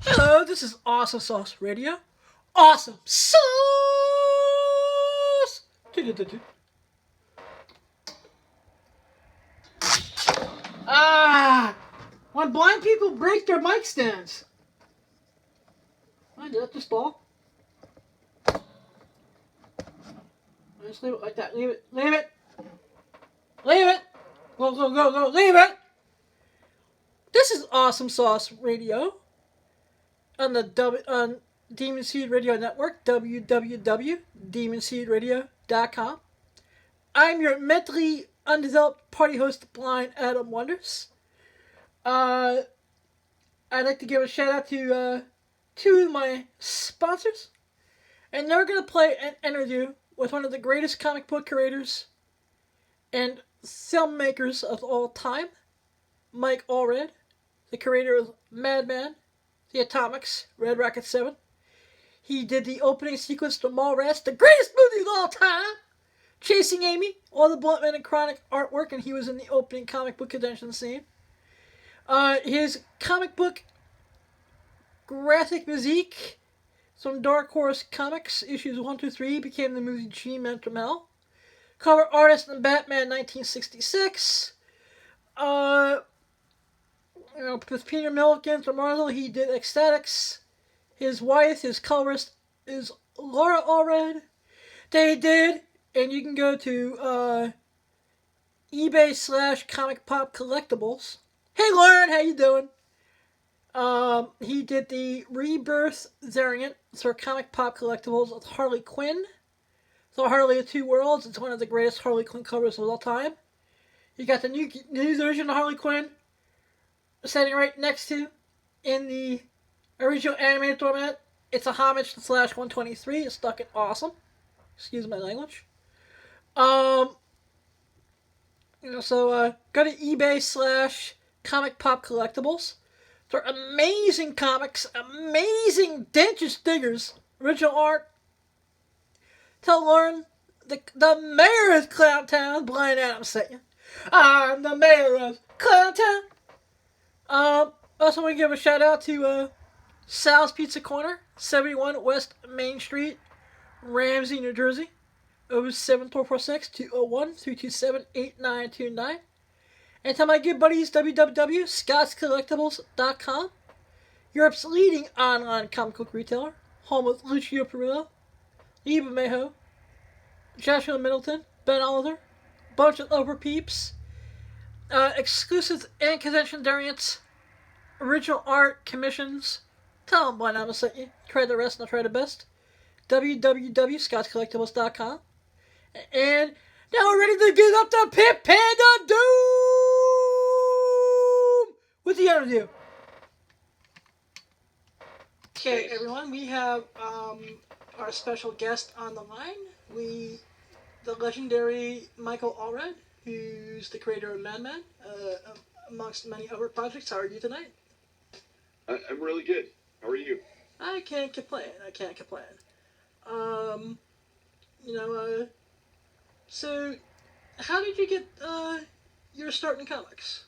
Hello, this is Awesome Sauce Radio. Awesome Sauce! Ah! When blind people break their mic stands. I did that just fall. Just leave it like that. Leave it. Leave it. Leave it. Go, go, go, go. Leave it. This is Awesome Sauce Radio on the on Demon Seed Radio Network, www.demonseedradio.com. I'm your mentally undeveloped party host, Blind Adam Wonders. I'd like to give a shout out to two of my sponsors, and they're going to play an interview with one of the greatest comic book creators and filmmakers of all time, Mike Allred, the creator of Madman, The Atomics, Red Rocket 7. He did the opening sequence to Mallrats, the greatest movie of all time, Chasing Amy, all the Bluntman and Chronic artwork, and he was in the opening comic book convention scene. His comic book graphic musique from Dark Horse Comics, issues 1 through 3, became the movie G-Men from Hell. Cover artist in Batman 1966. With Peter Milligan from Marvel, he did Ecstatics. His wife, his colorist, is Laura Allred. They did, and you can go to eBay/Comic Pop Collectibles. Hey Lauren, how you doing? He did the Rebirth variant for Comic Pop Collectibles with Harley Quinn. So Harley of Two Worlds. It's one of the greatest Harley Quinn covers of all time. You got the new version of Harley Quinn sitting right next to in the original animated format. It's a homage to Flash 123. It's fucking awesome. Excuse my language. So go to eBay/Comic Pop Collectibles. They're amazing comics, amazing dentist stickers, original art. Tell Lauren, the mayor of Clowntown, Blind Adam sent you. I'm the mayor of Clowntown. Also want to give a shout out to Sal's Pizza Corner, 71 West Main Street, Ramsey, New Jersey, 07446-201-327-8929. And to my good buddies, www.scottscollectibles.com, Europe's leading online comic book retailer, home of Lucio Perillo, Eva Mayho, Joshua Middleton, Ben Oliver, bunch of over peeps, exclusive and convention variants, original art, commissions. Tell them why not I sent you. Try the rest and I'll try the best. www.scottscollectibles.com. And now we're ready to get up the Pit Panda Doom with the interview. Okay, everyone, we have our special guest on the line. The legendary Michael Allred, who's the creator of Madman, amongst many other projects. How are you tonight? I'm really good. How are you? I can't complain. So how did you get your start in comics?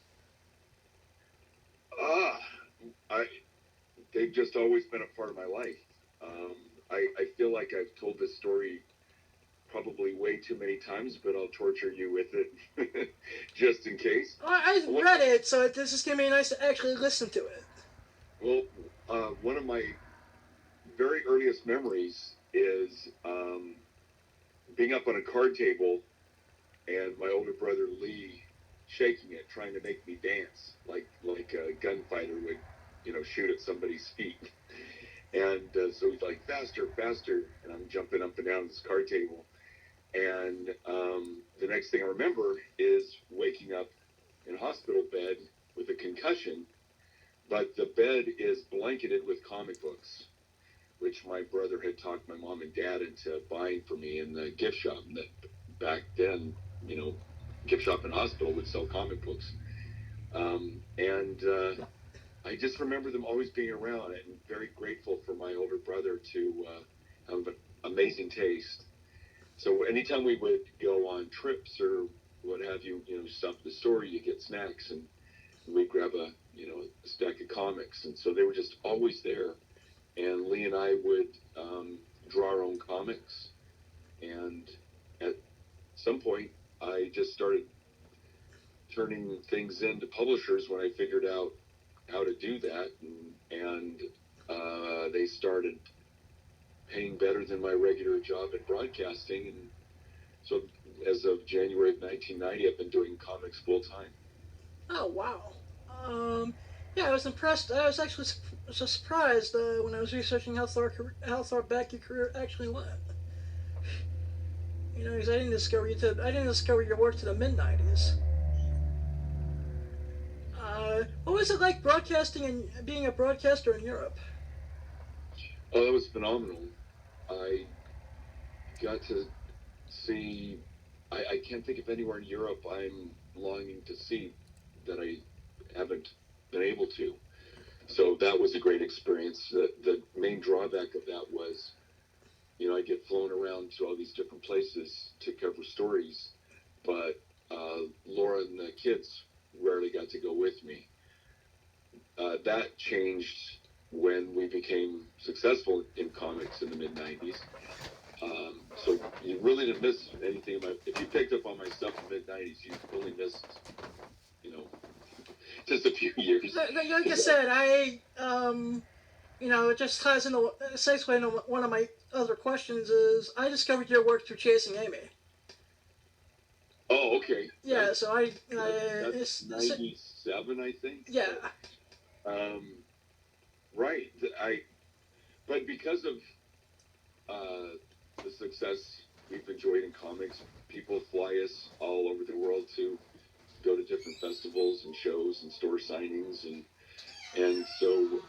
They've just always been a part of my life. I feel like I've told this story probably way too many times, but I'll torture you with it just in case. I read it, so this is going to be nice to actually listen to it. Well, one of my very earliest memories is being up on a card table and my older brother Lee shaking it, trying to make me dance like a gunfighter would, shoot at somebody's feet. And so he's like, faster, faster, and I'm jumping up and down this card table. And the next thing I remember is waking up in a hospital bed with a concussion, but the bed is blanketed with comic books, which my brother had talked my mom and dad into buying for me in the gift shop. That back then, gift shop and hospital would sell comic books. I just remember them always being around, and very grateful for my older brother to have an amazing taste. So anytime we would go on trips or what have you, stop at the store, you get snacks, and we'd grab a stack of comics, and so they were just always there. And Lee and I would draw our own comics, and at some point, I just started turning things into publishers when I figured out how to do that, and they started paying better than my regular job in broadcasting, and so as of January of 1990, I've been doing comics full time. Oh, wow. Yeah, I was impressed. I was actually surprised when I was researching how far back your career actually went. You know, because I didn't discover your work to the mid '90s. What was it like broadcasting and being a broadcaster in Europe? Oh, that was phenomenal. I got to see. I can't think of anywhere in Europe I'm longing to see that I haven't been able to. So that was a great experience. The main drawback of that was, I get flown around to all these different places to cover stories, but Laura and the kids rarely got to go with me. That changed when we became successful in comics in the mid 90s. So you really didn't miss anything. If you picked up on my stuff in the mid 90s, you only missed, just a few years. Like I said, it just ties into segue into one of my other questions. Is I discovered your work through Chasing Amy. Oh, okay. Yeah, so that's 97, I think. Yeah. Right. But because of the success we've enjoyed in comics, people fly us all over the world to go to different festivals and shows and store signings, and so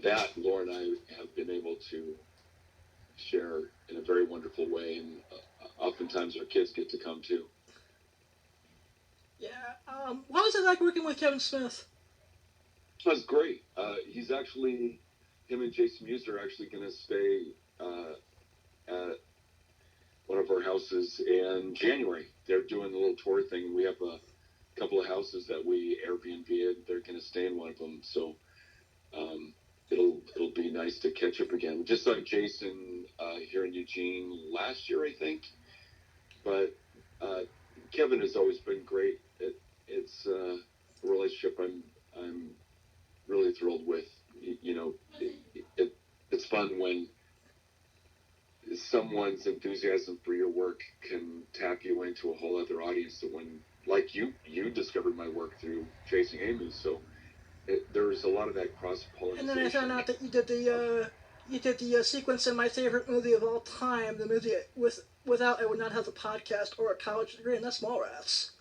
that Laura and I have been able to share in a very wonderful way, and oftentimes our kids get to come too. Yeah. What was it like working with Kevin Smith? It was great. Him and Jason Mewes are actually going to stay at one of our houses in January. They're doing a little tour thing. We have a couple of houses that we Airbnb'd. They're going to stay in one of them, so it'll be nice to catch up again. We just saw Jason here in Eugene last year, I think. But Kevin has always been great. It's a relationship I'm really thrilled with. It's fun when someone's enthusiasm for your work can tap you into a whole other audience. So when, like you discovered my work through Chasing Amy, so there's a lot of that cross-pollination. And then I found out that you did the sequence in my favorite movie of all time, the movie without I would not have the podcast or a college degree, and that's Mallrats.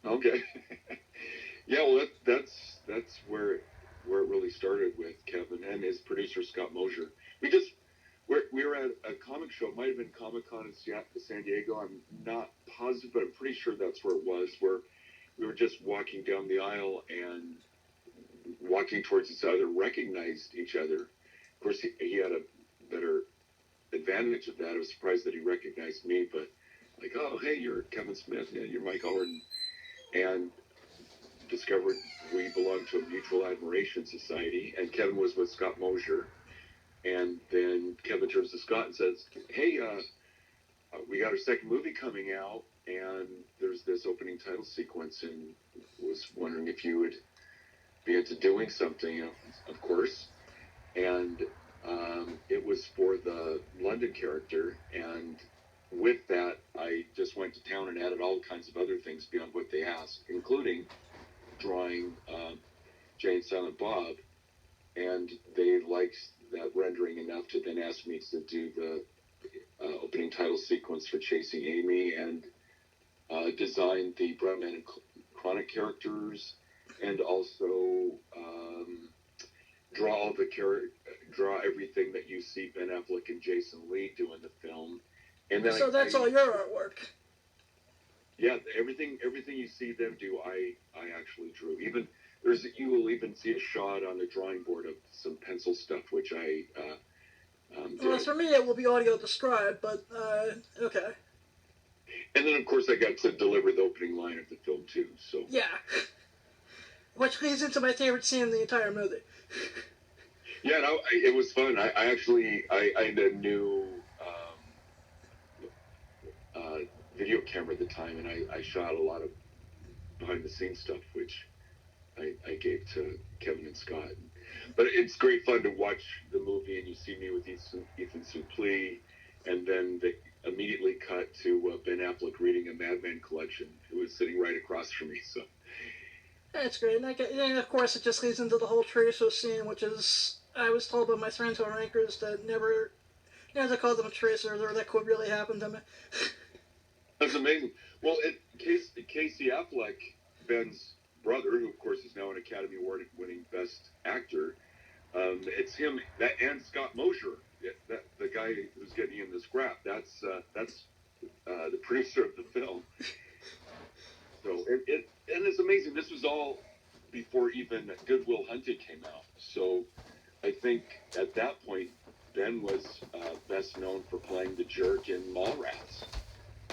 Okay. Yeah, well, that's where it really started with Kevin and his producer Scott Mosier. We were at a comic show. It might have been Comic-Con in San Diego. I'm not positive, but I'm pretty sure that's where it was, where we were just walking down the aisle and walking towards each other, recognized each other. Of course, he had a better advantage of that. I was surprised that he recognized me, but like, oh, hey, you're Kevin Smith. Yeah, you're Mike Allred. And discovered we belonged to a mutual admiration society, and Kevin was with Scott Mosier. And then Kevin turns to Scott and says, hey, we got our second movie coming out, and there's this opening title sequence, and was wondering if you would be into doing something, of course. And it was for the London character, and with that, I just went to town and added all kinds of other things beyond what they asked, including drawing Jay and Silent Bob, and they liked that rendering enough to then ask me to do the opening title sequence for Chasing Amy, and design the Madman and Chronic characters, and also draw everything that you see Ben Affleck and Jason Lee do in the film. And then so that's all your artwork. Yeah, everything you see them do, I actually drew. Even you will even see a shot on the drawing board of some pencil stuff, which I did. Well, for me, it will be audio described, but okay. And then, of course, I got to deliver the opening line of the film too. So yeah. which leads into my favorite scene in the entire movie. Yeah, no, it was fun. I actually had a new video camera at the time, and I shot a lot of behind the scenes stuff, which I gave to Kevin and Scott. But it's great fun to watch the movie, and you see me with Ethan Suplee, and then they immediately cut to Ben Affleck reading a Madman collection, who was sitting right across from me. So That's great. And of course, it just leads into the whole Tracer scene, which is, I was told by my friends who are rankers that never to call them tracers, or that could really happen to me. That's amazing. Well, Casey Affleck, Ben's brother, who of course is now an Academy Award-winning Best Actor, it's him and Scott Mosier, the guy who's getting in the scrap. That's the producer of the film. So and it's amazing. This was all before even Good Will Hunting came out. So I think at that point, Ben was best known for playing the jerk in Mallrats.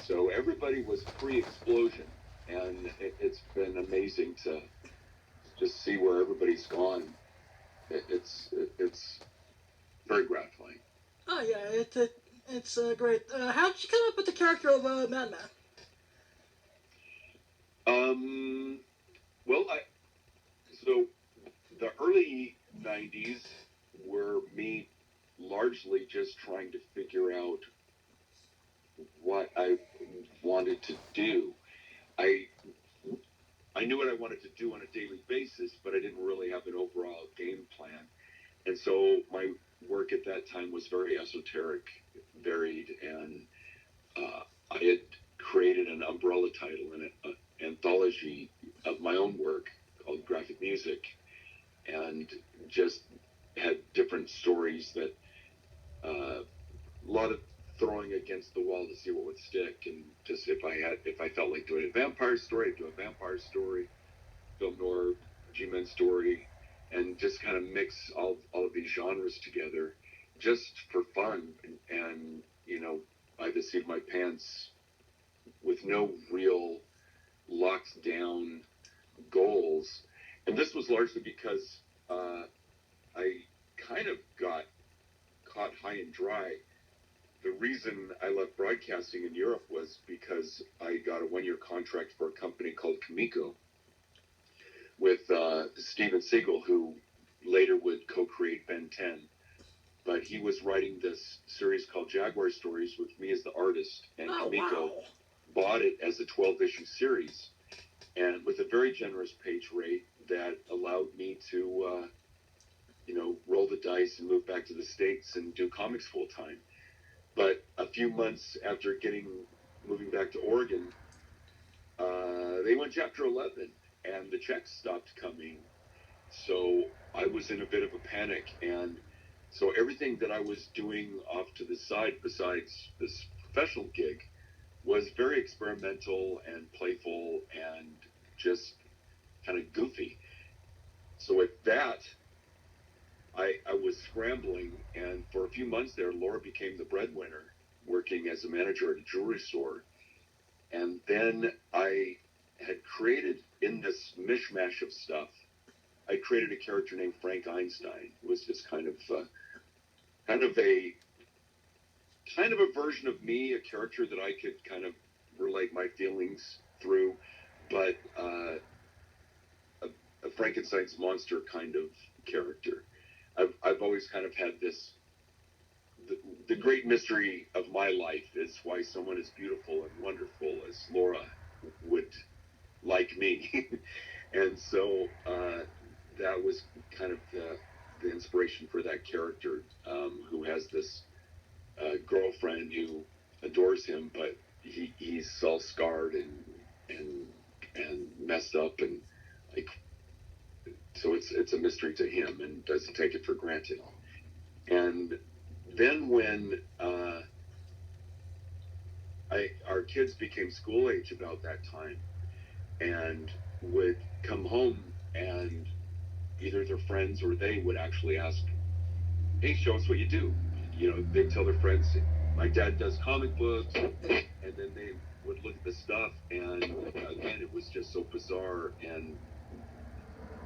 So everybody was pre-explosion, and it's been amazing to just see where everybody's gone. It's very gratifying. Oh yeah, it's great. How did you come up with the character of Madman? Well, so the early '90s were me largely just trying to figure out what I wanted to do. I knew what I wanted to do on a daily basis, but I didn't really have an overall game plan. And so my work at that time was very esoteric, varied, and I had created an umbrella title and an anthology of my own work called Graphic Music, and just had different stories that a lot of throwing against the wall to see what would stick, and just if I felt like doing a vampire story, I'd do a vampire story, film noir, G-Men story, and just kind of mix all of these genres together just for fun, and by the seat of my pants, with no real locked down goals. And this was largely because I kind of got caught high and dry. The reason I left broadcasting in Europe was because I got a one-year contract for a company called Kamiko with Steven Seagal, who later would co-create Ben 10. But he was writing this series called Jaguar Stories with me as the artist, and Kamiko bought it as a 12-issue series, and with a very generous page rate that allowed me to, roll the dice and move back to the States and do comics full time. But a few months after moving back to Oregon, they went Chapter 11, and the checks stopped coming. So I was in a bit of a panic, and so everything that I was doing off to the side besides this professional gig was very experimental and playful and just kind of goofy. So at that, I was scrambling, and for a few months there, Laura became the breadwinner, working as a manager at a jewelry store. And then I had created, in this mishmash of stuff, I created a character named Frank Einstein, who was just kind of a version of me, a character that I could kind of relate my feelings through, but a Frankenstein's monster kind of character. I've always kind of had this, the great mystery of my life is why someone as beautiful and wonderful as Laura would like me. And so that was kind of the inspiration for that character, who has this girlfriend who adores him, but he's all scarred and messed up, and like, so it's a mystery to him and doesn't take it for granted. And then when our kids became school age about that time, and would come home, and either their friends or they would actually ask, "Hey, show us what you do." They'd tell their friends, "My dad does comic books," and then they would look at the stuff, and again, it was just so bizarre and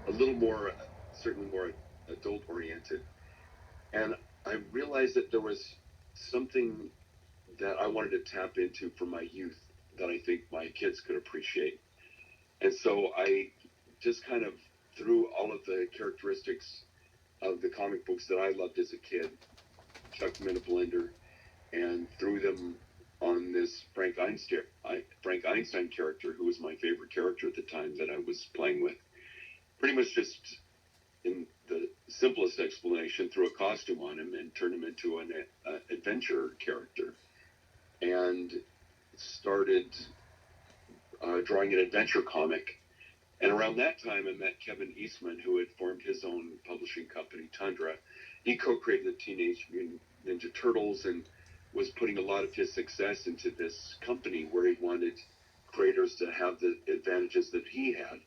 a little more, certainly more adult oriented. And I realized that there was something that I wanted to tap into for my youth that I think my kids could appreciate. And so I just kind of threw all of the characteristics of the comic books that I loved as a kid, chucked them in a blender, and threw them on this Frank Einstein character, who was my favorite character at the time that I was playing with. Pretty much just, in the simplest explanation, threw a costume on him and turned him into an adventure character, and started drawing an adventure comic. And around that time, I met Kevin Eastman, who had formed his own publishing company, Tundra. He co-created the Teenage Mutant Ninja Turtles and was putting a lot of his success into this company where he wanted creators to have the advantages that he had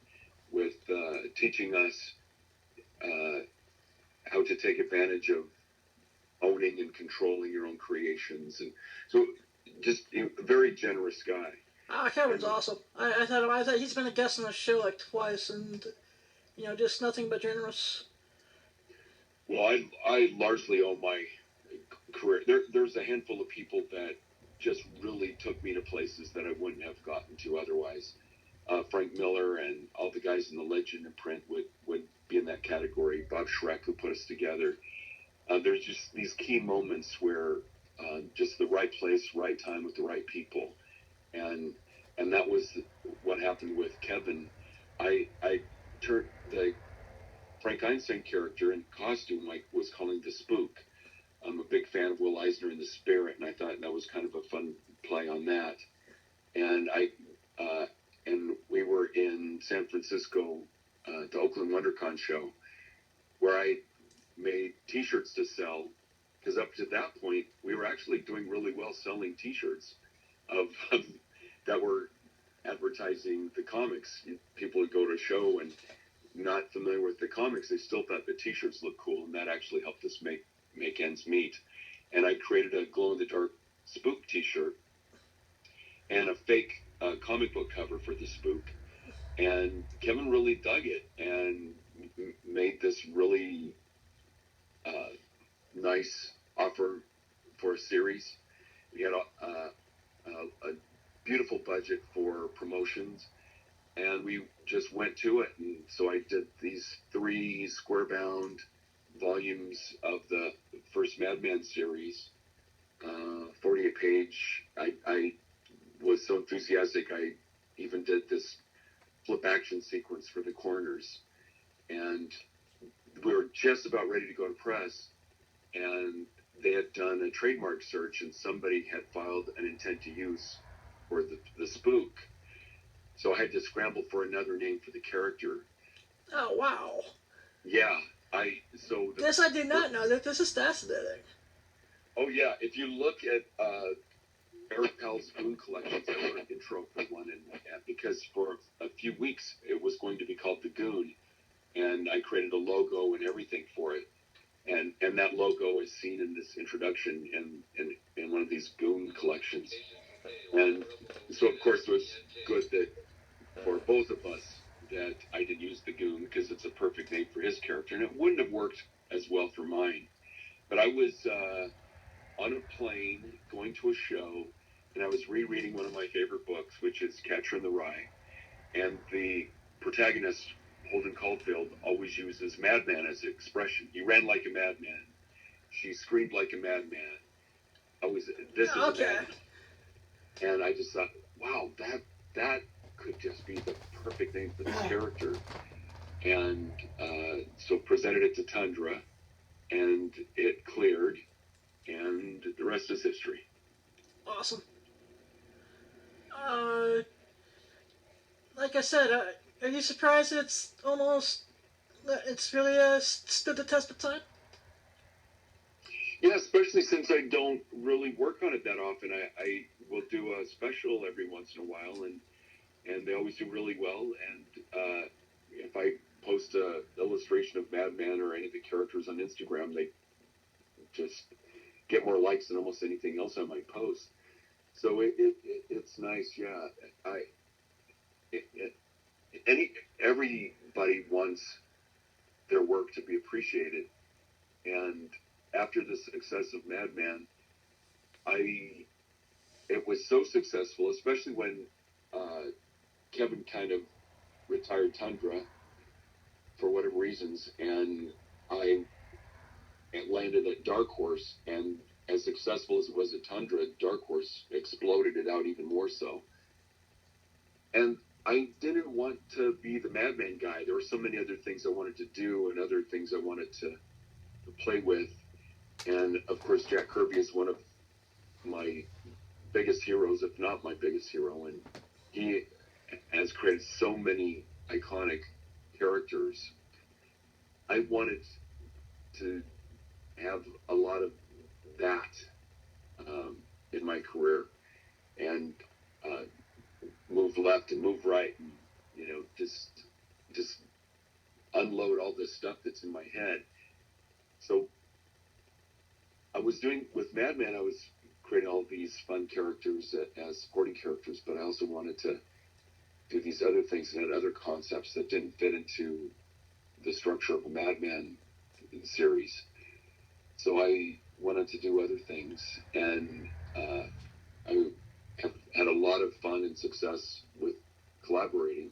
with teaching us how to take advantage of owning and controlling your own creations. And so just a very generous guy. Kevin's awesome. I thought he's been a guest on the show like twice, and just nothing but generous. Well, I largely owe my career. There's a handful of people that just really took me to places that I wouldn't have gotten to otherwise. Frank Miller and all the guys in the Legend and print would be in that category. Bob Schreck, who put us together. There's just these key moments where just the right place, right time with the right people. And that was what happened with Kevin. I turned the Frank Einstein character in costume, I was calling the Spook. I'm a big fan of Will Eisner in The Spirit, and I thought that was kind of a fun play on that. And we were in San Francisco, the Oakland WonderCon show, where I made T-shirts to sell, because up to that point we were actually doing really well selling T-shirts of that were advertising the comics. People would go to a show and not familiar with the comics, they still thought the T-shirts looked cool, and that actually helped us make ends meet. And I created a glow-in-the-dark Spook T-shirt and a fake comic book cover for the Spook. And Kevin really dug it and made this really nice offer for a series. We had a beautiful budget for promotions, and we just went to it. And so I did these 3 square-bound volumes of the first Madman series, 48-page. I was so enthusiastic, I even did this flip action sequence for the corners. And we were just about ready to go to press, and they had done a trademark search, and somebody had filed an intent to use for the Spook. So I had to scramble for another name for the character. Oh, wow. Yeah. This I did not know. This is fascinating. Oh, yeah. If you look at Eric Powell's Goon collections, I wrote an intro for one, and because for a few weeks it was going to be called The Goon, and I created a logo and everything for it. And that logo is seen in this introduction in one of these Goon collections. And so, of course, it was good that for both of us that I did use the Goon, because it's a perfect name for his character, and it wouldn't have worked as well for mine. But I was on a plane going to a show, and I was rereading one of my favorite books, which is Catcher in the Rye, and the protagonist, Holden Caulfield, always uses madman as an expression. He ran like a madman. She screamed like a madman. This is okay. a madman. And I just thought, wow, that could just be the perfect name for this character. And so presented it to Tundra, and it cleared, and the rest is history. Awesome. Like I said, are you surprised that it's really stood the test of time? Yeah, especially since I don't really work on it that often. I will do a special every once in a while, and they always do really well. And if I post an illustration of Madman or any of the characters on Instagram, they just get more likes than almost anything else I might post. So it's nice, yeah. Everybody wants their work to be appreciated. And after the success of Madman, it was so successful, especially when Kevin kind of retired Tundra for whatever reasons, and I landed at Dark Horse, and as successful as it was at Tundra, Dark Horse exploded it out even more so. And I didn't want to be the Madman guy. There were so many other things I wanted to do and other things I wanted to play with. And of course, Jack Kirby is one of my biggest heroes, if not my biggest hero. And he has created so many iconic characters. I wanted to have a lot of that in my career, and move left and move right, and just unload all this stuff that's in my head. So I was doing with Madman, I was creating all these fun characters as supporting characters, but I also wanted to do these other things and had other concepts that didn't fit into the structure of a Madman series. So I wanted to do other things, and I have had a lot of fun and success with collaborating,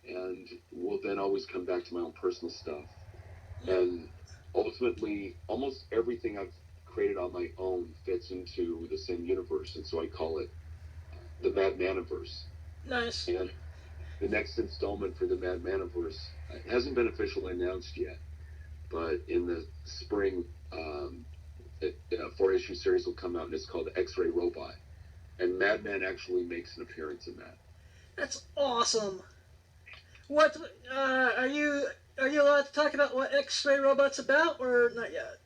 and will then always come back to my own personal stuff. And ultimately, almost everything I've created on my own fits into the same universe, and so I call it the Madmaniverse. Nice. And the next installment for the Madmaniverse hasn't been officially announced yet, but in the spring, a 4-issue series will come out, and it's called X-Ray Robot. And Madman actually makes an appearance in that. That's awesome. What are you allowed to talk about what X-Ray Robot's about, or not yet?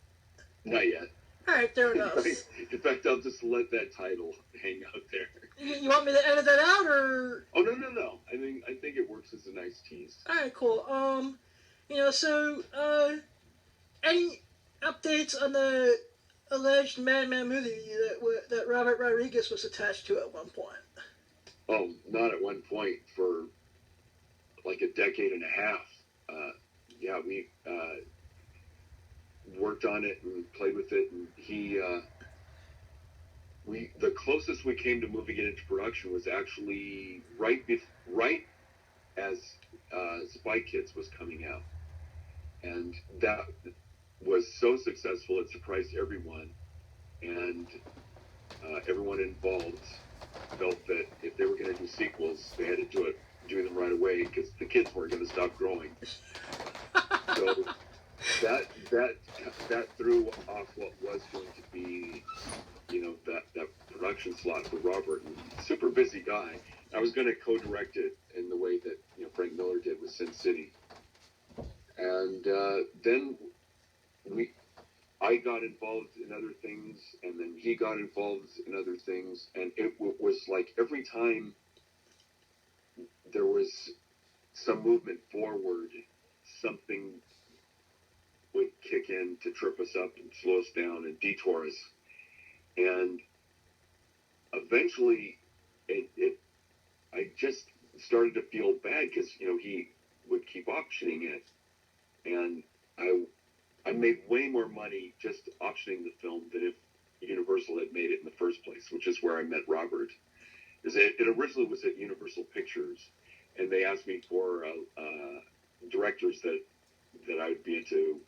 Not yet. All right, fair enough. In fact, I'll just let that title hang out there. You want me to edit that out, or? Oh, no. I think it works as a nice tease. All right, cool. Any updates on the alleged Madman movie that Robert Rodriguez was attached to at one point? Oh, not at one point, for like a decade and a half. We worked on it and played with it, and the closest we came to moving it into production was actually right as Spy Kids was coming out, and that was so successful it surprised everyone, and everyone involved felt that if they were going to do sequels, they had to do them right away, because the kids weren't going to stop growing. So that threw off what was going to be, that production slot for Robert. And super busy guy. I was going to co-direct it in the way that Frank Miller did with Sin City, and then I got involved in other things, and then he got involved in other things, and it was like every time there was some movement forward, something would kick in to trip us up and slow us down and detour us. And eventually, I just started to feel bad, because he would keep optioning it, and I made way more money just optioning the film than if Universal had made it in the first place, which is where I met Robert. It originally was at Universal Pictures, and they asked me for directors that I would be into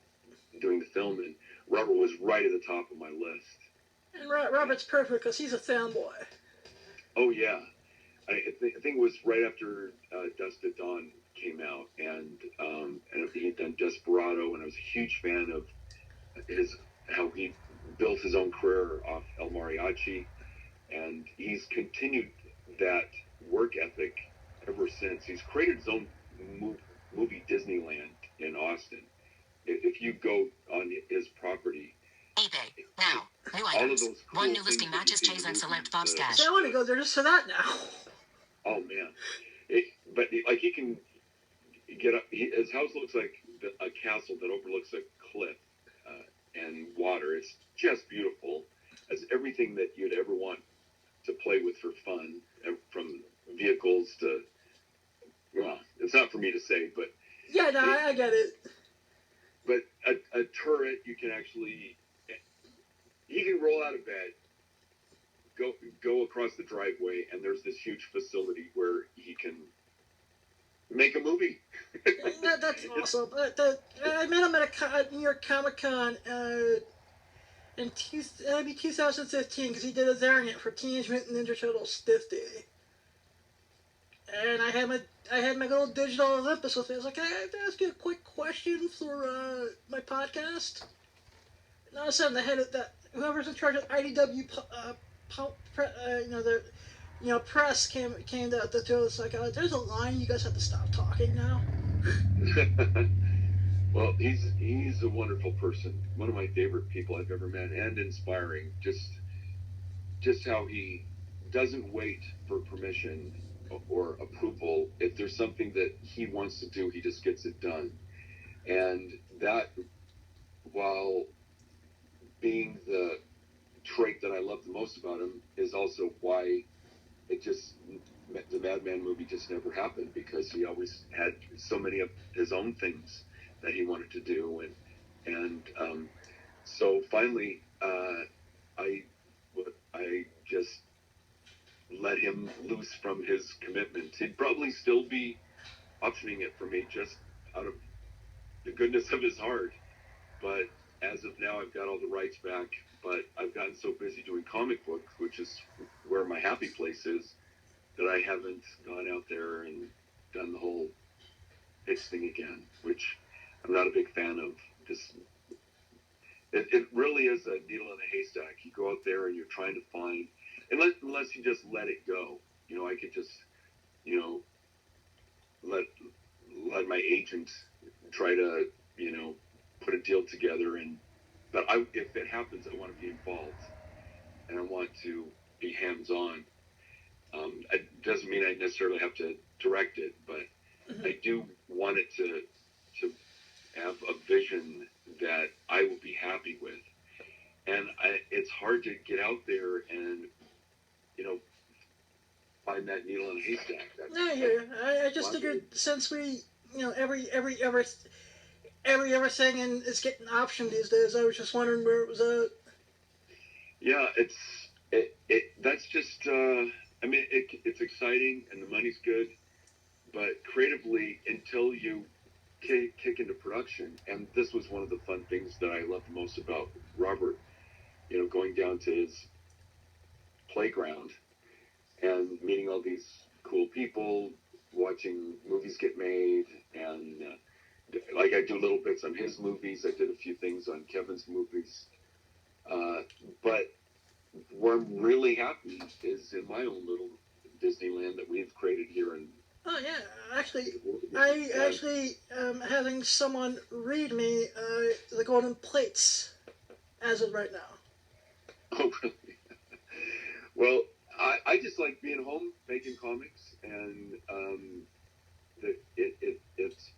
doing the film, and Robert was right at the top of my list. And Robert's perfect, because he's a fanboy. Oh, yeah. I think it was right after Dust at Dawn came out, and he'd done Desperado, and I was a huge fan of how he built his own career off El Mariachi, and he's continued that work ethic ever since. He's created his own movie Disneyland in Austin. If you go on his property, eBay now. New items. One new listing matches Chase and select Bob's stash. So I want to go there just for that now. Oh man, but he can get up. His house looks like a castle that overlooks a cliff and water. It's just beautiful. It's everything that you'd ever want to play with for fun, from vehicles to. Well, it's not for me to say, but yeah, no, I get it. a turret. You can actually, he can roll out of bed, go across the driveway, and there's this huge facility where he can make a movie. That's awesome. I met him at New York Comic Con in 2015 because he did a variant for Teenage Mutant Ninja Turtles 50. And I had my little digital Olympus with me. I was like, "Can I ask you a quick question for my podcast?" And all of a sudden, the head of that whoever's in charge of IDW, press came to the two of us like, "There's a line. You guys have to stop talking now." Well, he's a wonderful person. One of my favorite people I've ever met, and inspiring. Just how he doesn't wait for permission or approval. If there's something that he wants to do, he just gets it done. And that, while being the trait that I love the most about him, is also why the Madman movie just never happened, because he always had so many of his own things that he wanted to do, and so finally I just let him loose from his commitment. He'd probably still be optioning it for me just out of the goodness of his heart, but as of now I've got all the rights back. But I've gotten so busy doing comic books, which is where my happy place is, that I haven't gone out there and done the whole pitch thing again, which I'm not a big fan of. Just it really is a needle in a haystack. You go out there and you're trying to find, unless you just let it go. I could just, let my agent try to, put a deal together, but if it happens, I want to be involved and I want to be hands-on. It doesn't mean I necessarily have to direct it, but I do want it to have a vision that I will be happy with. And it's hard to get out there and, find that needle in a haystack. I hear you. I just figured since we, everything is getting optioned these days, I was just wondering where it was at. Yeah, that's just, it's exciting and the money's good, but creatively, until you kick into production, and this was one of the fun things that I loved most about Robert, going down to his playground and meeting all these cool people, watching movies get made, and like I do little bits on his movies. I did a few things on Kevin's movies, but where I'm really happy is in my own little Disneyland that we've created here in. Oh yeah, I having someone read me the Golden Plates as of right now. Oh really? Well, I just like being home making comics, and it's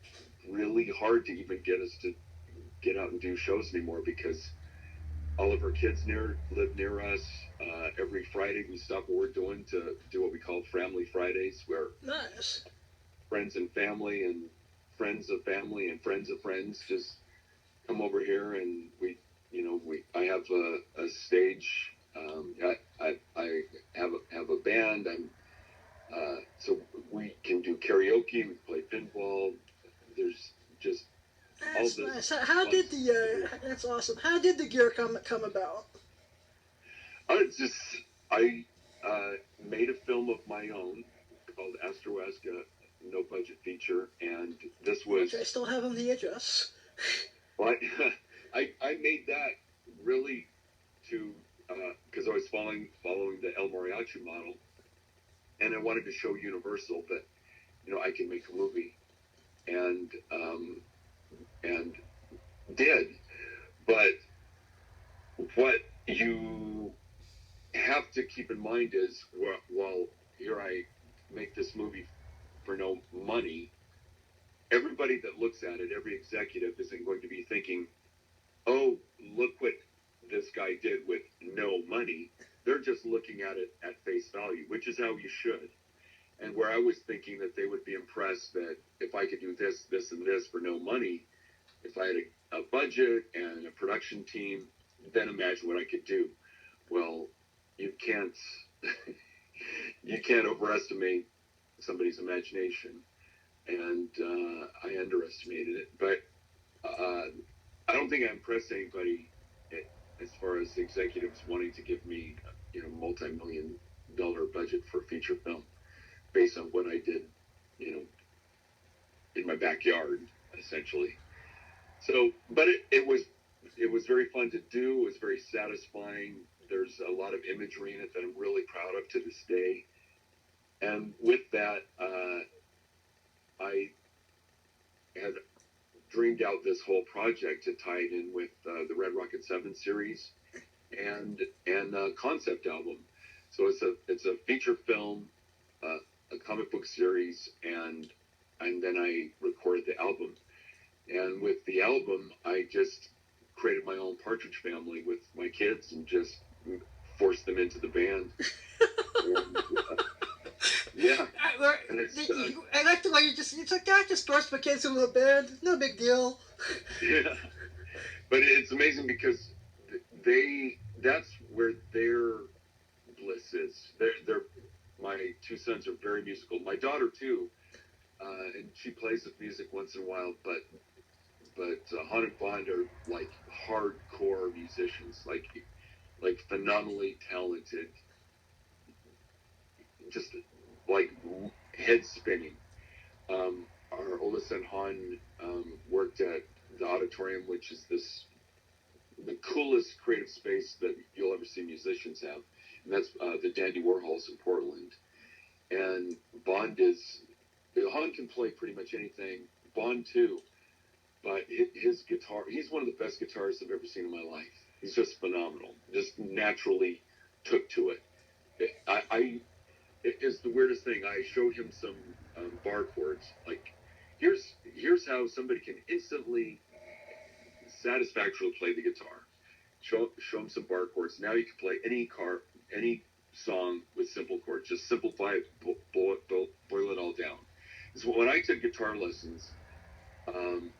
really hard to even get us to get out and do shows anymore, because all of our kids live near us. Every Friday we stop what we're doing to do what we call Family Fridays, where Nice. friends and family and friends of family and friends of friends just come over here, and I have a stage. I have a band. So we can do karaoke. We play pinball. There's just That's all this. Nice. How did the that's awesome. How did the gear come about? It's just I made a film of my own called Astroesca, no budget feature, and this was. Which I still have on the VHS. Well, I made that really because I was following the El Mariachi model, and I wanted to show Universal that I can make a movie, and did. But what you have to keep in mind is, while here I make this movie for no money, everybody that looks at it, every executive, isn't going to be thinking, oh, look what this guy did with no money. They're just looking at it at face value, which is how you should. And where I was thinking that they would be impressed that if I could do this, this, and this for no money, if I had a budget and a production team, then imagine what I could do. Well, you can't you can't overestimate somebody's imagination, and I underestimated it. But I don't think I impressed anybody as far as executives wanting to give me, multi-million-dollar budget for a feature film based on what I did, in my backyard, essentially. So, but it was very fun to do. It was very satisfying. There's a lot of imagery in it that I'm really proud of to this day. And with that, I had dreamed out this whole project to tie it in with the Red Rocket 7 series and concept album. So it's a feature film, a comic book series, and then I recorded the album. And with the album, I just created my own Partridge Family with my kids and just forced them into the band. And, yeah. I like the way you took that, just forced my kids into the band. No big deal. Yeah. But it's amazing because that's where their bliss is. My two sons are very musical. My daughter too, and she plays with music once in a while. But Han and Bond are like hardcore musicians, like phenomenally talented, just like head spinning. Our oldest son Han worked at the Auditorium, which is the coolest creative space that you'll ever see musicians have, and that's the Dandy Warhols in Portland. And Han can play pretty much anything. Bond too, but his guitar, he's one of the best guitarists I've ever seen in my life. He's just phenomenal. Just naturally took to it. It is the weirdest thing. I showed him some bar chords. Like, here's how somebody can instantly, satisfactorily play the guitar. Show him some bar chords. Now you can play any song with simple chords. Just simplify it, boil it all down. So when I took guitar lessons,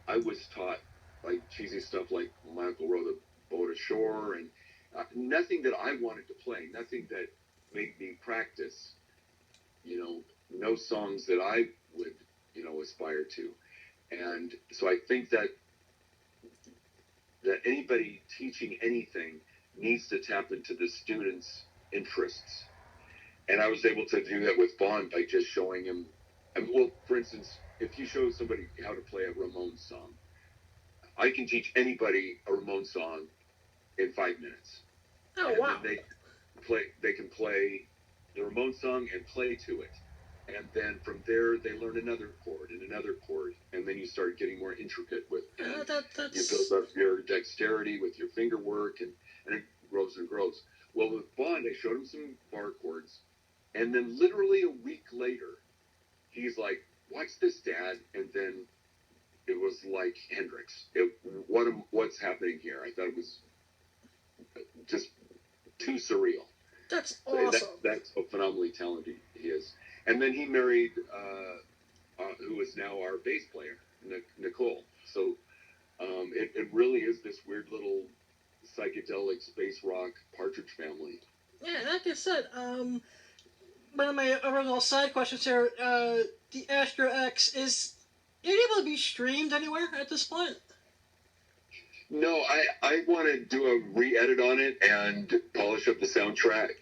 I was taught like cheesy stuff like My Uncle Rowed the Boat Ashore, and nothing that I wanted to play, nothing that made me practice. No songs that I would, aspire to. And so I think that anybody teaching anything needs to tap into the student's interests. And I was able to do that with Bond by just showing him. Well, for instance, if you show somebody how to play a Ramones song, I can teach anybody a Ramones song in 5 minutes. Oh, and wow. Then they can play the Ramones song and play to it. And then from there, they learn another chord, and then you start getting more intricate with it. You build up your dexterity with your finger work, and it grows and grows. Well, with Bond, I showed him some bar chords, and then literally a week later, he's like, "Watch this, Dad," and then it was like Hendrix. What's happening here? I thought it was just too surreal. That's awesome. That's how phenomenally talented he is. And then he married, who is now our bass player, Nicole. So it really is this weird little psychedelic space rock Partridge Family. Yeah, like I said, one of my original side questions here, the Astro X, is it able to be streamed anywhere at this point? No, I want to do a re-edit on it and polish up the soundtrack.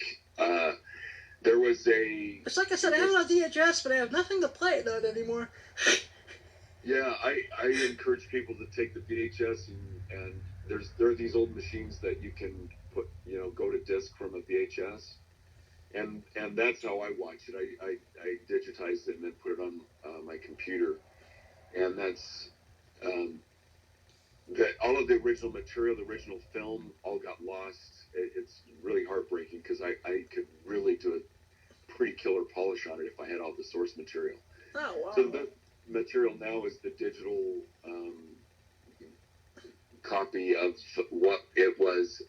There was It's like I said, I have it on DHS, but I have nothing to play it on anymore. Yeah, I encourage people to take the VHS and there are these old machines that you can put, go to disc from a VHS, and that's how I watch it. I digitized it and then put it on my computer, and that's that all of the original material, the original film, all got lost. It's really heartbreaking because I could really do a pretty killer polish on it if I had all the source material. Oh, wow. So the material now is the digital copy of what it was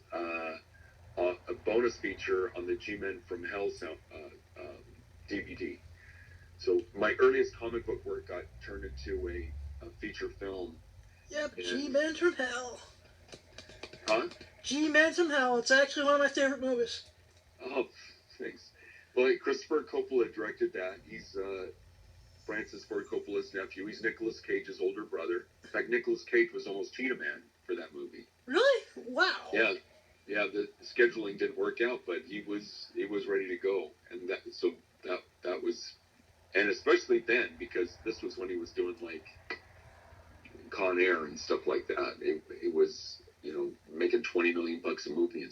a bonus feature on the G-Men from Hell DVD. So my earliest comic book work got turned into a feature film, Yep, And, G-Man from Hell. huh? G-Man from Hell. It's actually one of my favorite movies. Oh, thanks. Well, Christopher Coppola directed that. He's Francis Ford Coppola's nephew. He's Nicolas Cage's older brother. In fact, Nicolas Cage was almost Cheetah Man for that movie. Really? Wow. Yeah, yeah. The scheduling didn't work out, but he was ready to go, and that was, and especially then because this was when he was doing like Con Air and stuff like that. It was making $20 million a movie.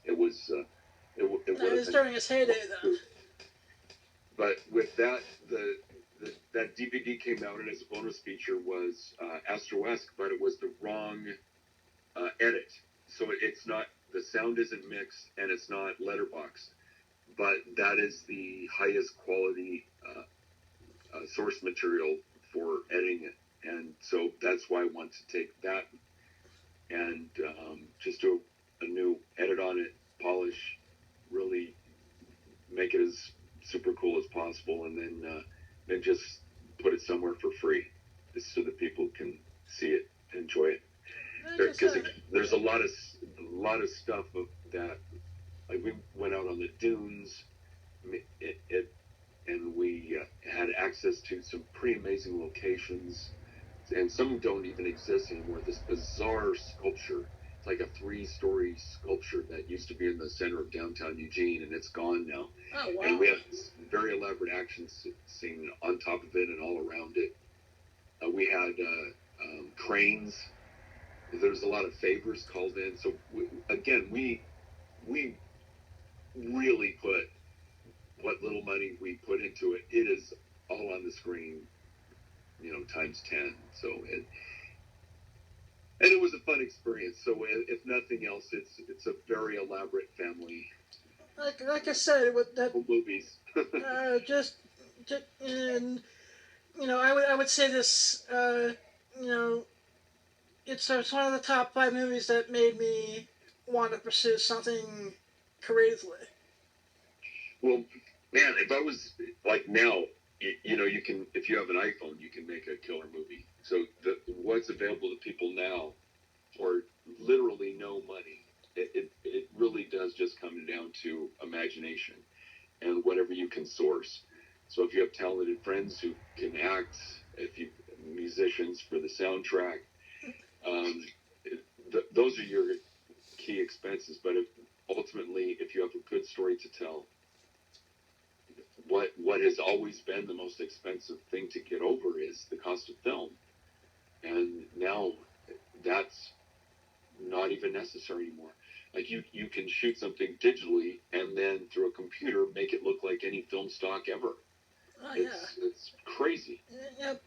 It was it would was during his heyday though. But with that, that DVD came out, and its bonus feature was Astro-esque, but it was the wrong edit. So it's not, the sound isn't mixed, and it's not letterboxed. But that is the highest quality source material for editing it. And so that's why I want to take that and just do a new edit on it, polish, really make it as super cool as possible, and then just put it somewhere for free, just so that people can see it, enjoy it. Because there's a lot of stuff that, like, we went out on the dunes, and we had access to some pretty amazing locations, and some don't even exist anymore. This bizarre sculpture. It's like a 3-story sculpture that used to be in the center of downtown Eugene, and it's gone now. Oh, wow. And we have this very elaborate action scene on top of it and all around it. We had cranes. There's a lot of favors called in. So we really put what little money we put into it. It is all on the screen, times 10. So and it was a fun experience. So if nothing else, it's a very elaborate family. Like I said, with that movies. just and I would say this. It's one of the top 5 movies that made me want to pursue something creatively. Well, man, if I was like now, you can, if you have an iPhone, you can make a killer movie. So what's available to people now for literally no money, it really does just come down to imagination and whatever you can source. So if you have talented friends who can act, if you musicians for the soundtrack, those are your key expenses. But ultimately, if you have a good story to tell, what has always been the most expensive thing to get over is the cost of film. And now that's not even necessary anymore. Like you can shoot something digitally and then through a computer make it look like any film stock ever. Oh, it's crazy. Yep.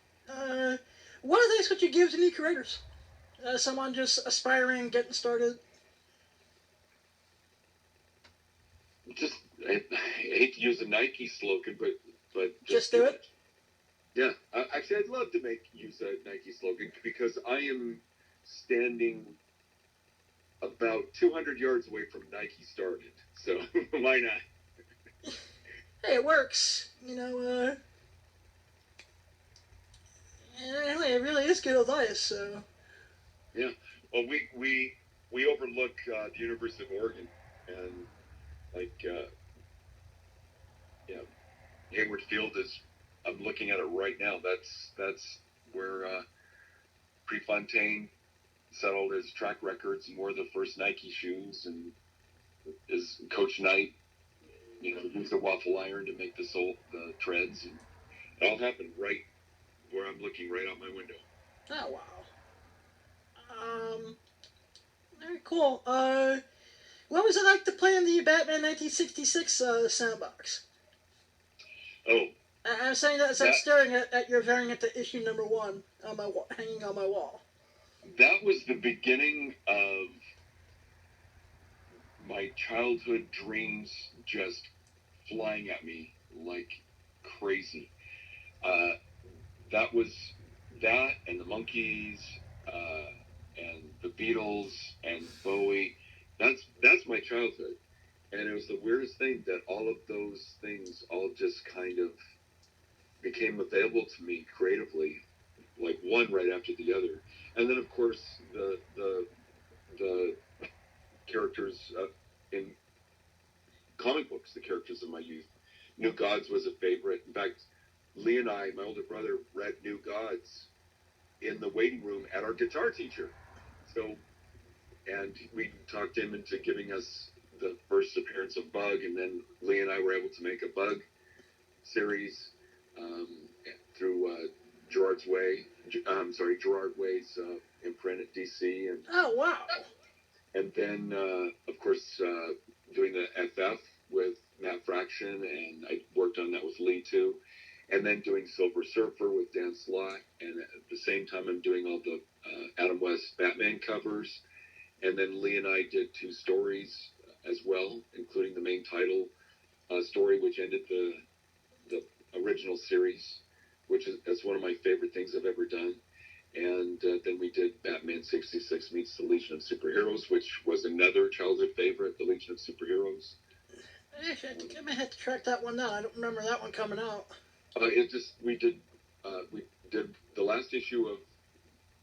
What advice would you give to new creators? Someone just aspiring, getting started? Just, I hate to use a Nike slogan, but just do it. Yeah, actually, I'd love to use a Nike slogan because I am standing about 200 yards away from Nike started, so why not? Hey, it works. It really is good advice. So. Yeah. Well, we overlook the University of Oregon, and Hayward Field is. I'm looking at it right now. That's where Prefontaine settled his track records and wore the first Nike shoes, and his Coach Knight, used a waffle iron to make the treads, and it all happened right where I'm looking right out my window. Oh, wow. Very cool. What was it like to play in the Batman 1966 sandbox? Oh. I'm saying that as I'm staring at your variant to issue number 1 on my hanging on my wall. That was the beginning of my childhood dreams just flying at me like crazy. That was that and the Monkees and the Beatles and Bowie. That's my childhood. And it was the weirdest thing that all of those things all just kind of became available to me creatively like one right after the other. And then, of course, the characters in comic books, the characters of my youth. New Gods was a favorite. In fact, Lee and I, my older brother, read New Gods in the waiting room at our guitar teacher. So, and we talked him into giving us the first appearance of Bug, and then Lee and I were able to make a Bug series through Gerard Way's imprint at DC, Oh, wow. and then of course doing the FF with Matt Fraction, and I worked on that with Lee too, and then doing Silver Surfer with Dan Slott, and at the same time I'm doing all the Adam West Batman covers, and then Lee and I did 2 stories as well, including the main title story, which ended the original series, which is one of my favorite things I've ever done. And then we did Batman 66 meets the Legion of Superheroes, which was another childhood favorite, the Legion of Superheroes. I may have to track that one down. I don't remember that one coming out. We did the last issue of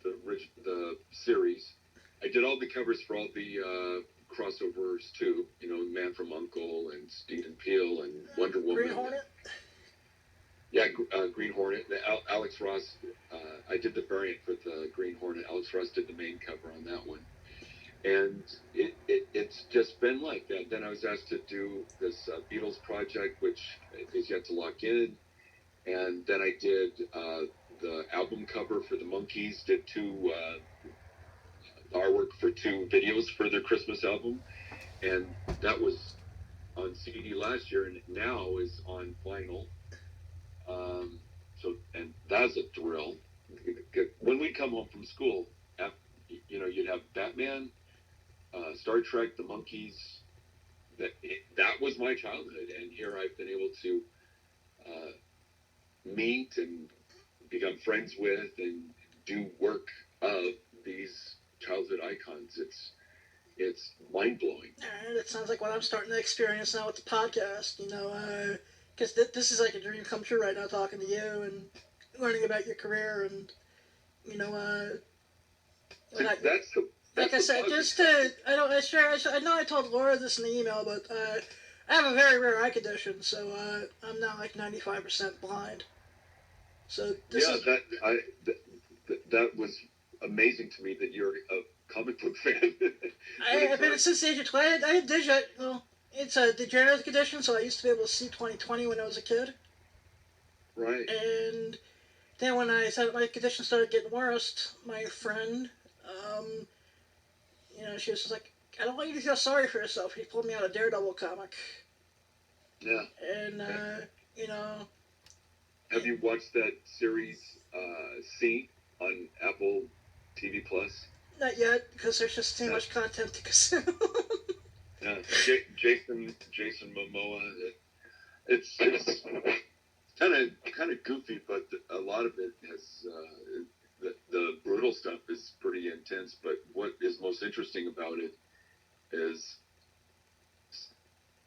the series. I did all the covers for all the crossovers too. You know, Man from U.N.C.L.E. and Stephen Peele and Wonder Woman. Green Hornet? Yeah, Green Hornet. Alex Ross, I did the variant for the Green Hornet. Alex Ross did the main cover on that one. And it's just been like that. Then I was asked to do this Beatles project, which is yet to lock in. And then I did the album cover for the Monkees, did 2 artwork for 2 videos for their Christmas album. And that was on CD last year, and now is on vinyl. And that's a thrill. When we come home from school, you'd have Batman, Star Trek, the Monkees. That was my childhood, and here I've been able to meet and become friends with and do work of these childhood icons. It's mind blowing. And it sounds like what I'm starting to experience now with the podcast. Because this is like a dream come true right now, talking to you and learning about your career, and like I said, I know I told Laura this in the email, but I have a very rare eye condition, so I'm now like 95% blind. So that was amazing to me that you're a comic book fan. I've been since the age of 20. I had digit. Well, it's a degenerative condition, so I used to be able to see 20/20 when I was a kid. Right. And then when I said my condition started getting worse, my friend, she was just like, I don't want you to feel sorry for yourself. He pulled me out a Daredevil comic. Yeah. And, Have you watched that series, Scene, on Apple TV Plus? Not yet, because there's just too much content to consume. Yeah, Jason Momoa. It's kind of goofy, but a lot of it has the brutal stuff is pretty intense. But what is most interesting about it is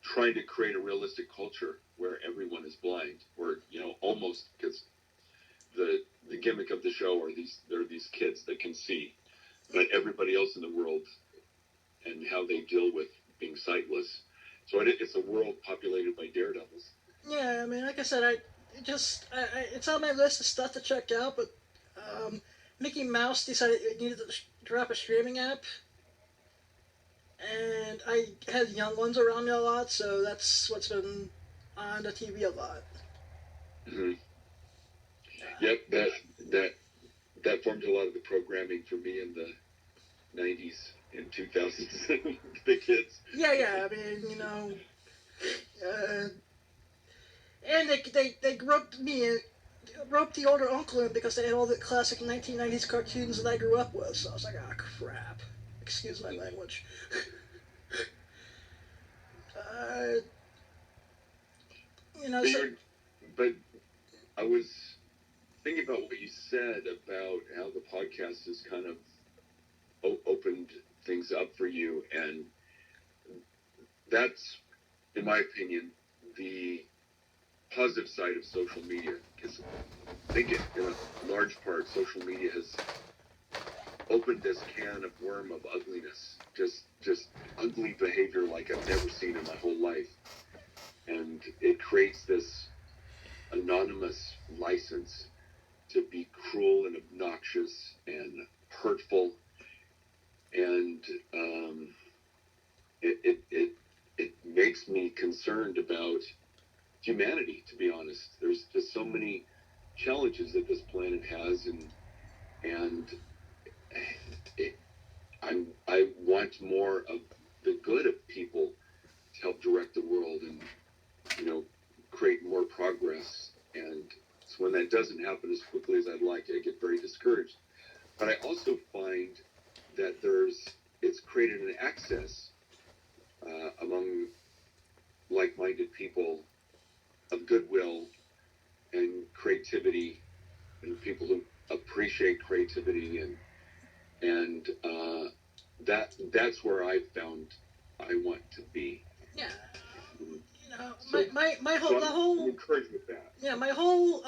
trying to create a realistic culture where everyone is blind, or almost, because the gimmick of the show are these kids that can see, but everybody else in the world and how they deal with being sightless. So it's a world populated by daredevils. Yeah, I mean, like I said, it's on my list of stuff to check out, but Mickey Mouse decided it needed to drop a streaming app, and I had young ones around me a lot, so that's what's been on the TV a lot. Mm-hmm. Yep, that formed a lot of the programming for me in the 90s and 2000s. The kids. Yeah, I mean, and they roped the older uncle in because they had all the classic 1990s cartoons that I grew up with, so I was like, ah, crap. Excuse my language. But I was thinking about what you said about how the podcast has kind of opened things up for you, and that's, in my opinion, the positive side of social media, because I think in a large part, social media has opened this can of worm of ugliness, just ugly behavior like I've never seen in my whole life. And it creates this anonymous license to be cruel and obnoxious and hurtful. And it makes me concerned about humanity, to be honest. There's just so many challenges that this planet has, and I want more of the good of people to help direct the world and, create more progress. And so when that doesn't happen as quickly as I'd like, I get very discouraged. But I also find that it's created an access among like-minded people of goodwill and creativity, and people who appreciate creativity, and that's where I found I want to be. Yeah. So, my whole, the whole, I'm encouraged with that. yeah, my whole,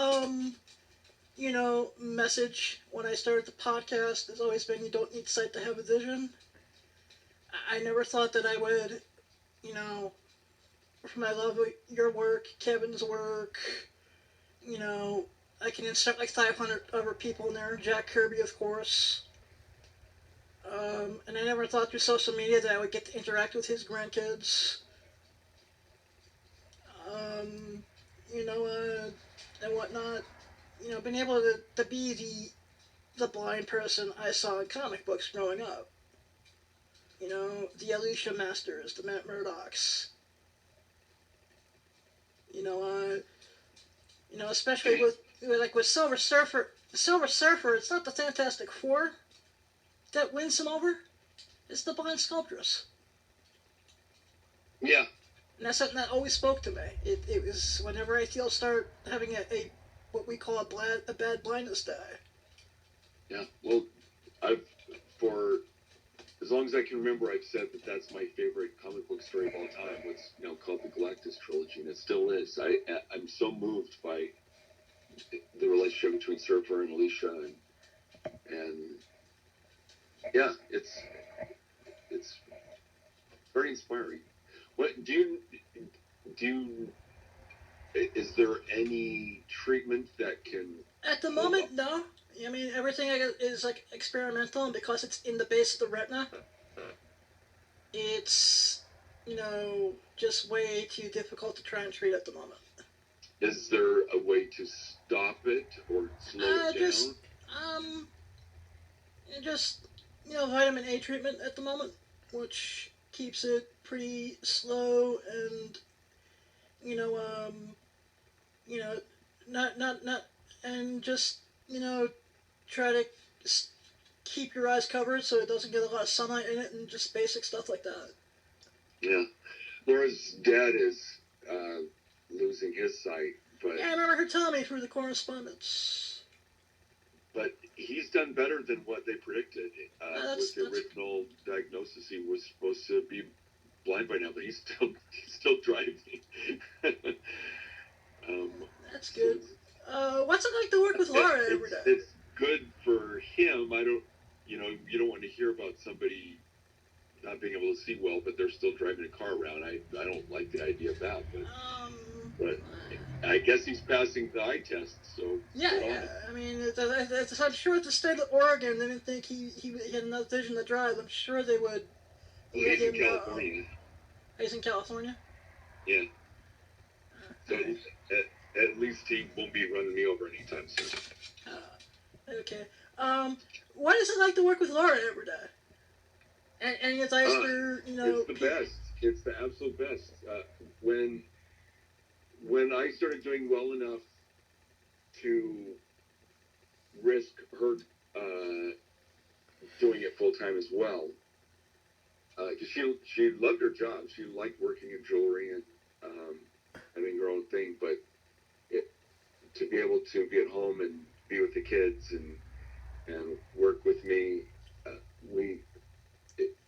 message when I started the podcast has always been, you don't need sight to have a vision. I never thought that I would, from my love of your work, Kevin's work, I can insert like 500 other people in there, Jack Kirby, of course. And I never thought through social media that I would get to interact with his grandkids. Um, and whatnot. Being able to be the blind person I saw in comic books growing up. The Alicia Masters, the Matt Murdochs. Especially with Silver Surfer. Silver Surfer, it's not the Fantastic Four that wins him over. It's the blind sculptress. Yeah. And that's something that always spoke to me. It was whenever I start having a what we call a bad blindness day. Yeah. Well, for as long as I can remember, I've said that that's my favorite comic book story of all time. What's called the Galactus trilogy, and it still is. I'm so moved by the relationship between Surfer and Alicia, and yeah, it's very inspiring. What is there any treatment that can? At the moment, no. I mean, everything I get is like experimental, and because it's in the base of the retina, it's just way too difficult to try and treat at the moment. Is there a way to stop it or slow it down? Just vitamin A treatment at the moment, which keeps it pretty slow and not and just try to keep your eyes covered so it doesn't get a lot of sunlight in it, and just basic stuff like that. Yeah. Laura's dad is losing his sight, but yeah, I remember her telling me through the correspondence. But he's done better than what they predicted. With the original diagnosis, he was supposed to be blind by now, but he's still driving. That's good. What's it like to work with Laura every day? It's good for him. You don't want to hear about somebody not being able to see well, but they're still driving a car around. I don't like the idea of that, but I guess he's passing the eye test, so yeah. I mean, I'm sure at the state of Oregon, they didn't think he had enough vision to drive. I'm sure they would. He's in California. He's in California. Yeah. So at least he won't be running me over anytime soon. Okay. What is it like to work with Laura every day? Any advice for It's the best. It's the absolute best. When I started doing well enough to risk her doing it full time as well, because she loved her job. She liked working in jewelry and having her own thing, but to be able to be at home and be with the kids and work with me,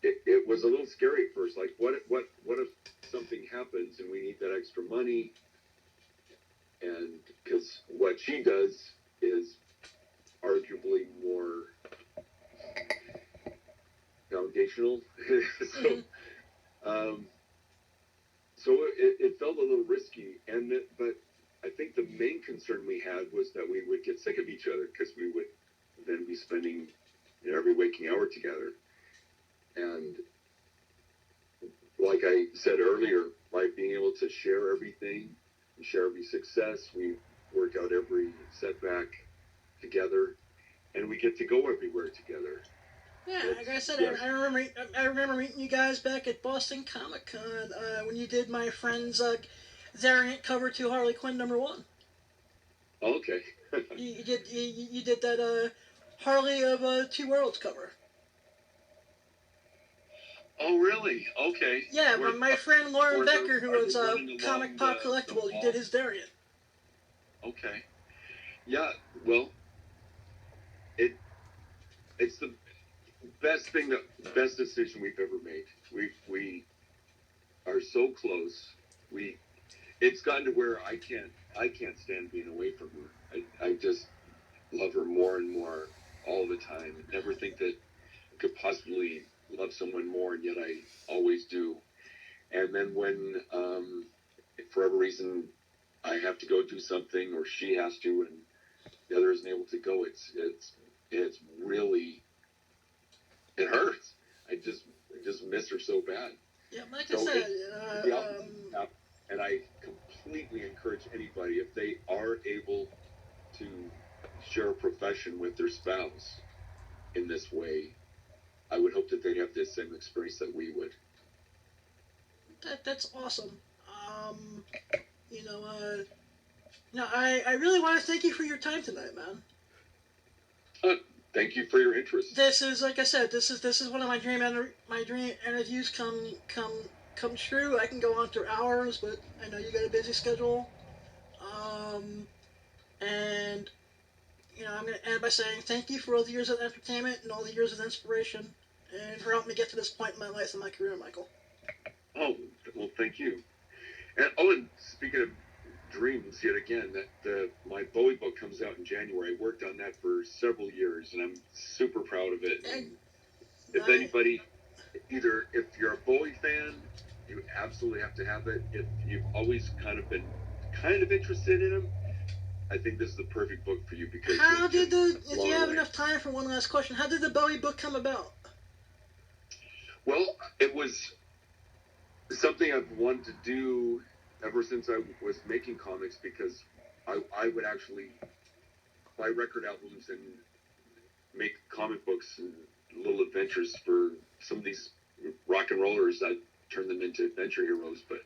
it was a little scary at first. Like, what if something happens and we need that extra money? what she does is arguably more foundational. So it felt a little risky, but I think the main concern we had was that we would get sick of each other because we would then be spending every waking hour together. And like I said earlier, by being able to share everything, share every success, we work out every setback together, and we get to go everywhere together. Yeah, like I said, yes. I remember meeting you guys back at Boston Comic Con when you did my friend's variant cover to Harley Quinn #1. Okay. you did that Harley of Two Worlds cover. Oh, really? Okay. Yeah, my friend Lauren Becker, who was Comic Pop Collectibles, you did his variant. Okay. Yeah, well, it's the best decision we've ever made. We are so close. It's gotten to where I can't stand being away from her. I just love her more and more all the time. Never think that I could possibly love someone more, and yet I always do. And then when, for whatever reason, I have to go do something, or she has to, and the other isn't able to go, it's really, it hurts. I just miss her so bad. Yeah, like I said, and I completely encourage anybody, if they are able to share a profession with their spouse in this way, I would hope that they'd have the same experience that we would. That's awesome. I really want to thank you for your time tonight, man. Thank you for your interest. This is, like I said, this is one of my dream interviews come true. I can go on for hours, but I know you got a busy schedule. And I'm going to end by saying thank you for all the years of entertainment and all the years of inspiration, and for helping me get to this point in my life and my career, Michael. Oh, well, thank you. And speaking of dreams, yet again, that my Bowie book comes out in January. I worked on that for several years, and I'm super proud of it. And if anybody, either if you're a Bowie fan, you absolutely have to have it. If you've always kind of been interested in him, I think this is the perfect book for you, because if you have enough time for one last question, how did the Bowie book come about? Well, it was something I've wanted to do ever since I was making comics, because I would actually buy record albums and make comic books and little adventures for some of these rock and rollers. I'd turn them into adventure heroes, but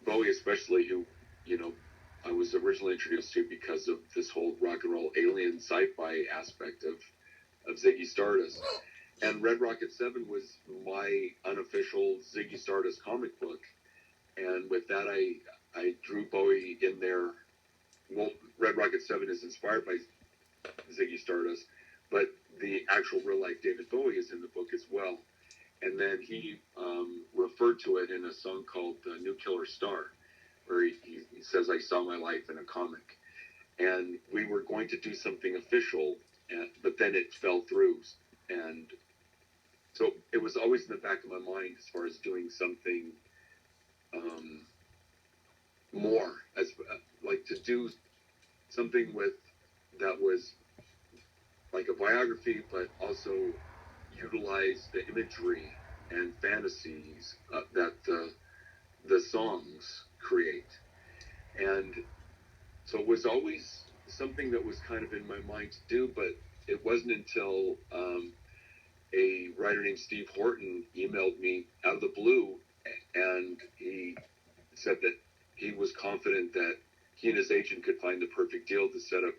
Bowie especially, who, I was originally introduced to because of this whole rock and roll alien sci-fi aspect of Ziggy Stardust. And Red Rocket 7 was my unofficial Ziggy Stardust comic book. And with that, I drew Bowie in there. Well, Red Rocket 7 is inspired by Ziggy Stardust, but the actual real-life David Bowie is in the book as well. And then he referred to it in a song called New Killer Star, where he says, I saw my life in a comic. And we were going to do something official, but then it fell through. And so it was always in the back of my mind as far as doing something more, as like to do something that was like a biography, but also utilize the imagery and fantasies that the songs create. And so it was always something that was kind of in my mind to do, but it wasn't until a writer named Steve Horton emailed me out of the blue, and he said that he was confident that he and his agent could find the perfect deal to set up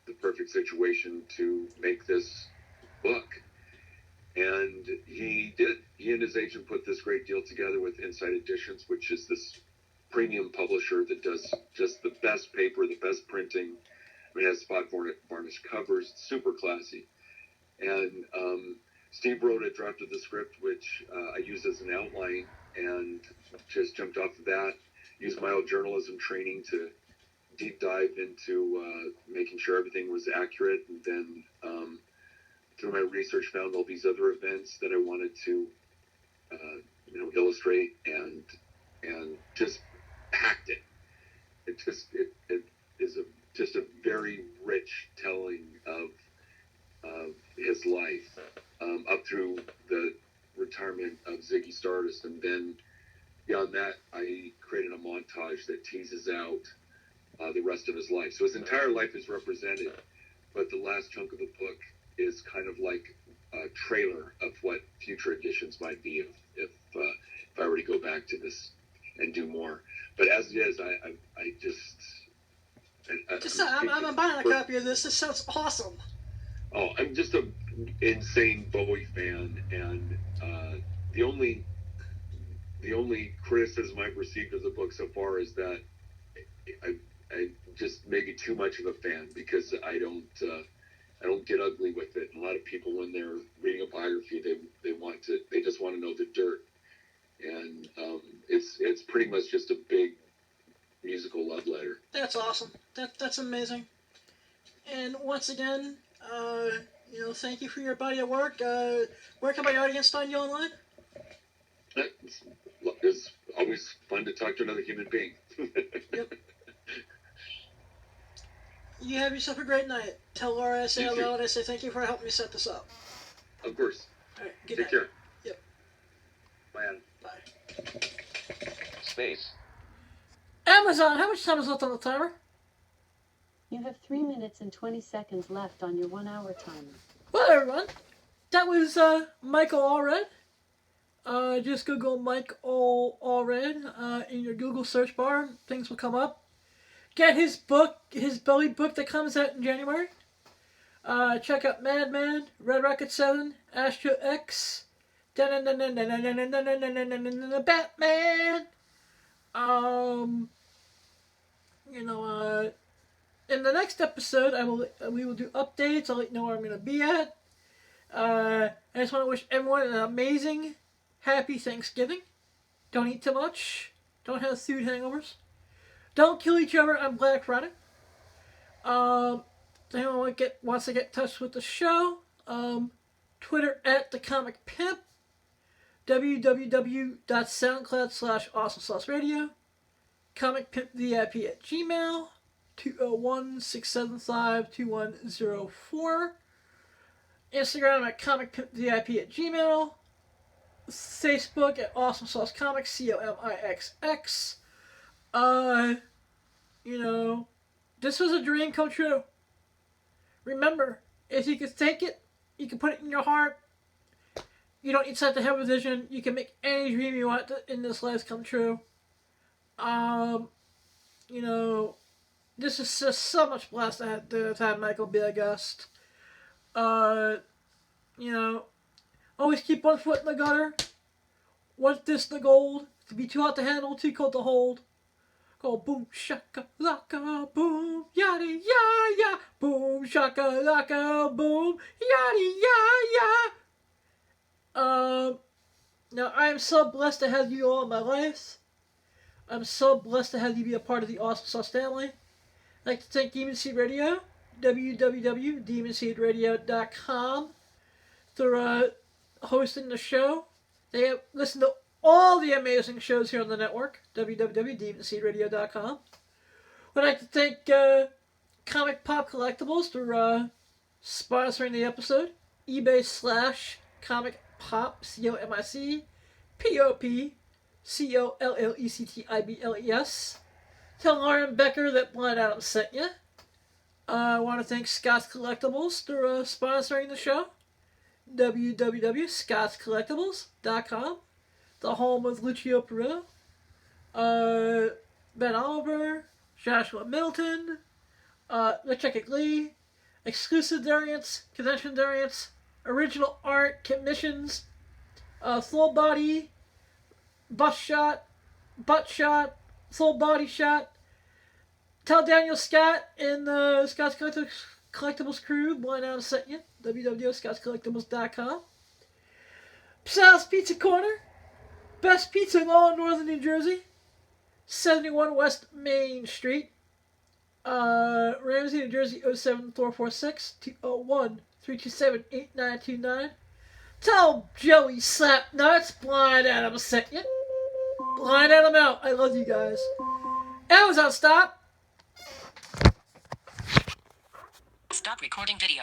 the perfect situation to make this book. And he did. He and his agent put this great deal together with Inside Editions, which is this premium publisher that does just the best paper, the best printing. It has spot varnish covers, super classy. And Steve wrote a draft of the script, which I used as an outline, and just jumped off of that. Used my old journalism training to deep dive into making sure everything was accurate, and then through my research found all these other events that I wanted to illustrate, and just packed it. It is just a very rich telling of his life up through the retirement of Ziggy Stardust, and then beyond that, I created a montage that teases out the rest of his life. So his entire life is represented, but the last chunk of the book is kind of like a trailer of what future editions might be if I were to go back to this and do more. But as it is, I'm buying a copy of this. This sounds awesome. Oh, I'm just an insane Bowie fan, and the only criticism I've received of the book so far is that I just maybe too much of a fan, because I don't get ugly with it. And a lot of people, when they're reading a biography, they just want to know the dirt, and it's pretty much just a big musical love letter. That's awesome. That's amazing. And once again, thank you for your body of work. Where can my audience find you online? It's always fun to talk to another human being. Yep. You have yourself a great night. Tell Laura I say hello, and I say thank you for helping me set this up. Of course. All right. Good Take night. care. Yep. Bye. Bye. Space. Amazon, how much time is left on the timer? You have 3 minutes and 20 seconds left on your 1 hour timer. Well, everyone, that was Michael Allred. Just Google Michael Allred in your Google search bar. Things will come up. Get his book, his Bowie book that comes out in January. Check out Madman, Red Rocket 7, Astro X, Batman. In the next episode, we will do updates. I'll let you know where I'm going to be at. I just want to wish everyone an amazing, happy Thanksgiving. Don't eat too much. Don't have food hangovers. Don't kill each other on Black Friday. If anyone wants to get in touch with the show, Twitter @TheComicPimp, www.soundcloud/awesomesauce comicpimpvip@gmail, 201-675-2104, Instagram @comicpimpvip@gmail, Facebook @awesomesaucecomics, COMIXX. This was a dream come true. Remember, if you can think it, you can put it in your heart. You don't need to have a vision. You can make any dream you want in this life come true. This is just so much blessed to have had Michael be a guest. Always keep one foot in the gutter, one fist in the gold. To be too hot to handle, too cold to hold. Go boom shaka laka boom yada ya ya, boom shaka laka boom yada ya ya. Now I am so blessed to have you all in my life. I'm so blessed to have you be a part of the Awesome Sauce family. I'd like to thank Demon Seed Radio, www.demonseedradio.com, for hosting the show. They have listened to all the amazing shows here on the network, www.demonseedradio.com. I'd like to thank Comic Pop Collectibles for sponsoring the episode. eBay/Comic Pop, COMIC-POP-COLLECTIBLES. Tell Lauren Becker that Blind Adam sent you. I want to thank Scott's Collectibles for sponsoring the show. www.scottscollectibles.com, the home of Lucio Perillo, Ben Oliver, Joshua Middleton, Richard Lee, exclusive variants, convention variants, original art, commissions, full body, butt shot, full body shot. Tell Daniel Scott and the Scott's Collectibles crew Blind Adam sent you. www.scottscollectibles.com. Sal's Pizza Corner, best pizza in all of northern New Jersey, 71 West Main Street. Ramsey, New Jersey, 07446 201 327 8929. Tell Joey Slapnuts Blind Adam sent you. Blind Adam out. I love you guys. Amazon, stop. Stop recording video.